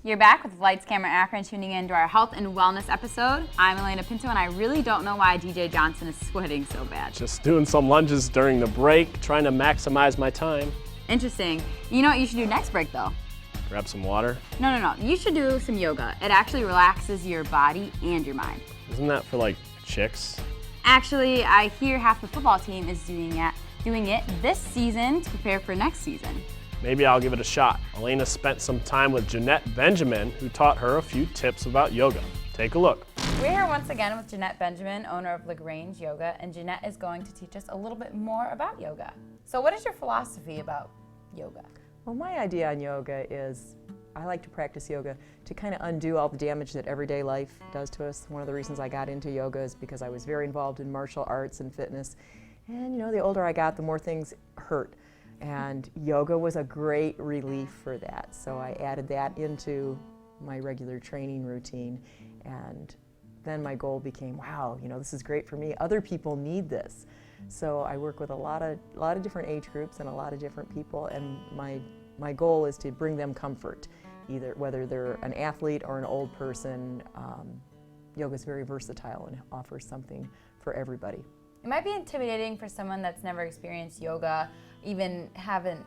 You're back with Lights, Camera, Akron, tuning in to our health and wellness episode. I'm Alaina Pinto, and I really don't know why DJ Johnson is sweating so bad. Just doing some lunges during the break, trying to maximize my time. Interesting. You know what you should do next break, though? Grab some water. No. You should do some yoga. It actually relaxes your body and your mind. Isn't that for like chicks? Actually, I hear half the football team is doing it this season to prepare for next season. Maybe I'll give it a shot. Alaina spent some time with Jeanette Benjamin, who taught her a few tips about yoga. Take a look. We're here once again with Jeanette Benjamin, owner of LaGrange Yoga, and Jeanette is going to teach us a little bit more about yoga. So what is your philosophy about yoga? Well, my idea on yoga is I like to practice yoga to kind of undo all the damage that everyday life does to us. One of the reasons I got into yoga is because I was very involved in martial arts and fitness. And the older I got, the more things hurt. And yoga was a great relief for that. So I added that into my regular training routine. And then my goal became, wow, this is great for me. Other people need this. So I work with a lot of different age groups and a lot of different people. And my goal is to bring them comfort, whether they're an athlete or an old person. Yoga is very versatile and offers something for everybody. It might be intimidating for someone that's never experienced yoga, even haven't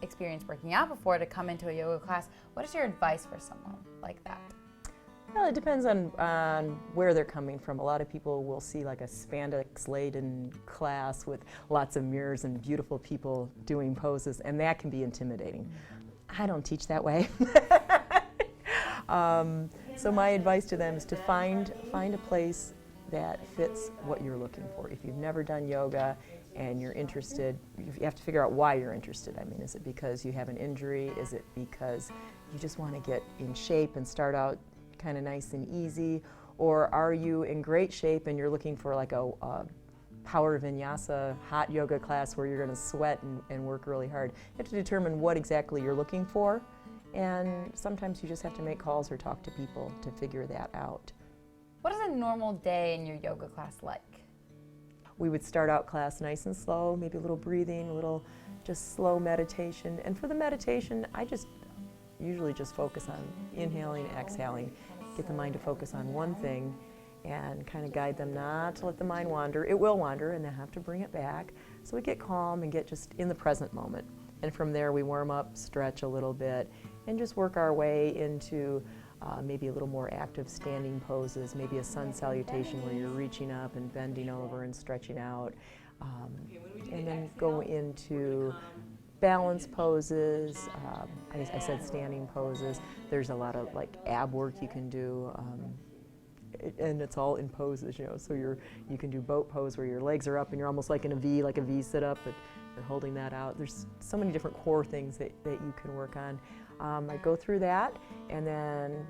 experienced working out before, to come into a yoga class. What is your advice for someone like that? Well, it depends on where they're coming from. A lot of people will see like a spandex-laden class with lots of mirrors and beautiful people doing poses, and that can be intimidating. I don't teach that way. So my advice to them is to find a place that fits what you're looking for. If you've never done yoga and you're interested, you have to figure out why you're interested. I mean, is it because you have an injury? Is it because you just want to get in shape and start out kind of nice and easy? Or are you in great shape and you're looking for like a power vinyasa hot yoga class where you're going to sweat and work really hard? You have to determine what exactly you're looking for, and sometimes you just have to make calls or talk to people to figure that out. What is a normal day in your yoga class like? We would start out class nice and slow, maybe a little breathing, a little just slow meditation. And for the meditation, I usually just focus on inhaling, exhaling, get the mind to focus on one thing and kind of guide them not to let the mind wander. It will wander and they have to bring it back. So we get calm and get just in the present moment. And from there we warm up, stretch a little bit, and just work our way into maybe a little more active standing poses, maybe a sun salutation where you're reaching up and bending over and stretching out, and then go into balance poses. I said standing poses. There's a lot of like ab work you can do, and it's all in poses, so you can do boat pose where your legs are up and you're almost like in a V, like a V sit up, but you're holding that out. There's so many different core things that you can work on. I go through that, and then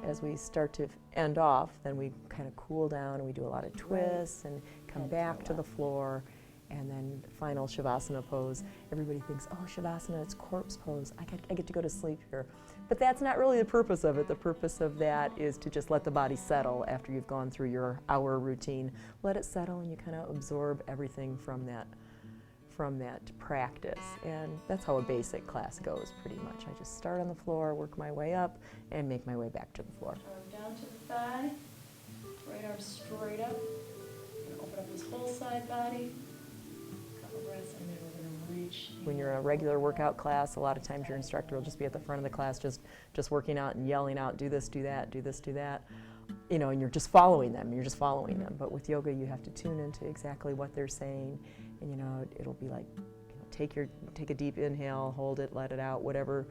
as we start to end off, then we kind of cool down and we do a lot of twists and come back to the floor, and then final Shavasana pose. Everybody thinks, oh, Shavasana, it's corpse pose. I get to go to sleep here. But that's not really the purpose of it. The purpose of that is to just let the body settle after you've gone through your hour routine. Let it settle and you kind of absorb everything from that practice. And that's how a basic class goes pretty much. I just start on the floor, work my way up, and make my way back to the floor. Arm down to the thigh, right arm straight up, and open up this whole side body. Couple breaths, and then we're going to reach. When you're in a regular workout class, a lot of times your instructor will just be at the front of the class just working out and yelling out, do this, do that, do this, do that. And you're just following them. But with yoga, you have to tune into exactly what they're saying. And it'll be like, take a deep inhale, hold it, let it out, whatever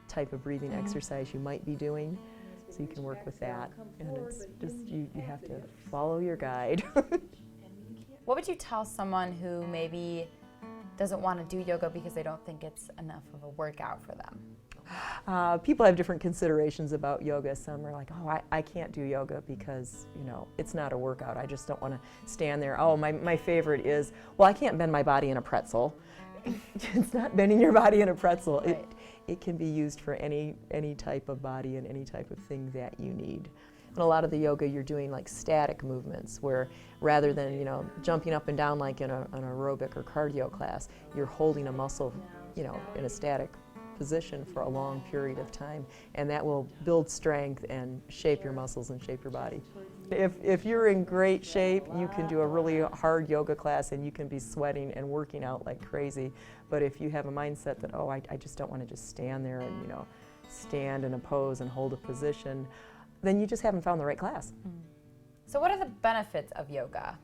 type of breathing exercise you might be doing. So you can work with that. And it's just, you have to follow your guide. What would you tell someone who maybe doesn't want to do yoga because they don't think it's enough of a workout for them? People have different considerations about yoga. Some are like, oh, I can't do yoga because, it's not a workout. I just don't want to stand there. Oh, my favorite is, well, I can't bend my body in a pretzel. It's not bending your body in a pretzel. Right. It can be used for any type of body and any type of thing that you need. And a lot of the yoga, you're doing like static movements where rather than, jumping up and down like in an aerobic or cardio class, you're holding a muscle, in a static position for a long period of time, and that will build strength and shape your muscles and shape your body. If you're in great shape, you can do a really hard yoga class and you can be sweating and working out like crazy. But if you have a mindset that, oh, I just don't want to just stand there and, you know, stand in a pose and hold a position, then you just haven't found the right class. So what are the benefits of yoga?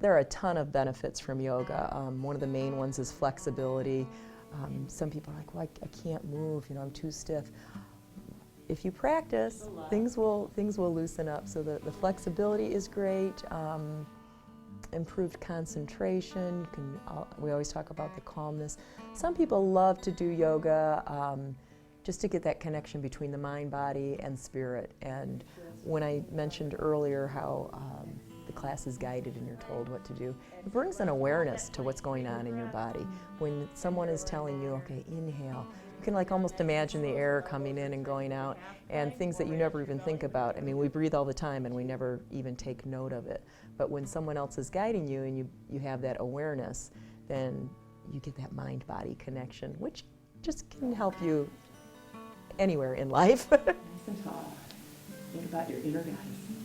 There are a ton of benefits from yoga. One of the main ones is flexibility. Some people are like, well, I can't move, you know, I'm too stiff. If you practice, things will loosen up. So the flexibility is great. Improved concentration. We always talk about the calmness. Some people love to do yoga just to get that connection between the mind, body, and spirit. And when I mentioned earlier how the class is guided and you're told what to do, it brings an awareness to what's going on in your body. When someone is telling you, okay, inhale, you can like almost imagine the air coming in and going out, and things that you never even think about. I mean, we breathe all the time and we never even take note of it. But when someone else is guiding you and you have that awareness, then you get that mind-body connection, which just can help you anywhere in life. Nice and tall. Think about your inner goddess.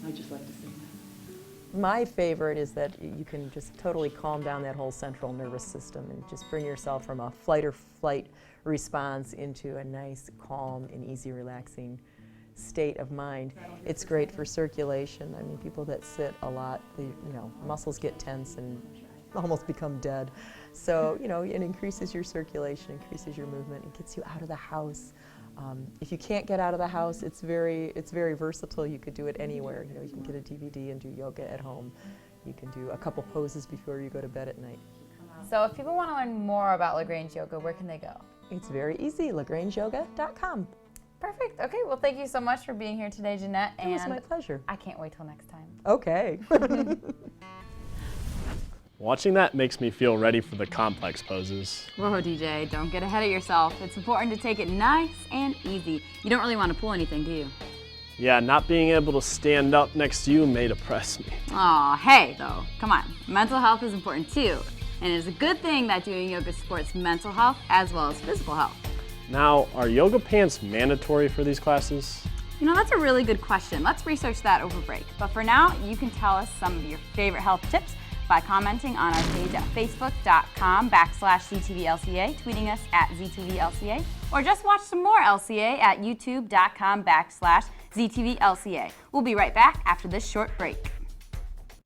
I just like to sing that. My favorite is that you can just totally calm down that whole central nervous system and just bring yourself from a flight or flight response into a nice, calm, and easy, relaxing state of mind. It's great for circulation. I mean, people that sit a lot, muscles get tense and almost become dead. So, it increases your circulation, increases your movement, it gets you out of the house. If you can't get out of the house, it's very versatile. You could do it anywhere. You can get a DVD and do yoga at home. You can do a couple poses before you go to bed at night. So if people want to learn more about LaGrange Yoga, where can they go? It's very easy, lagrangeyoga.com. Perfect. Okay, well, thank you so much for being here today, Jeanette. It was my pleasure. I can't wait till next time. Okay. Watching that makes me feel ready for the complex poses. Whoa, DJ, don't get ahead of yourself. It's important to take it nice and easy. You don't really want to pull anything, do you? Yeah, not being able to stand up next to you may depress me. Aw, hey, though, come on. Mental health is important too. And it's a good thing that doing yoga supports mental health as well as physical health. Now, are yoga pants mandatory for these classes? That's a really good question. Let's research that over break. But for now, you can tell us some of your favorite health tips by commenting on our page at facebook.com/ZTVLCA, tweeting us at ZTVLCA, or just watch some more LCA at youtube.com/ZTVLCA. We'll be right back after this short break.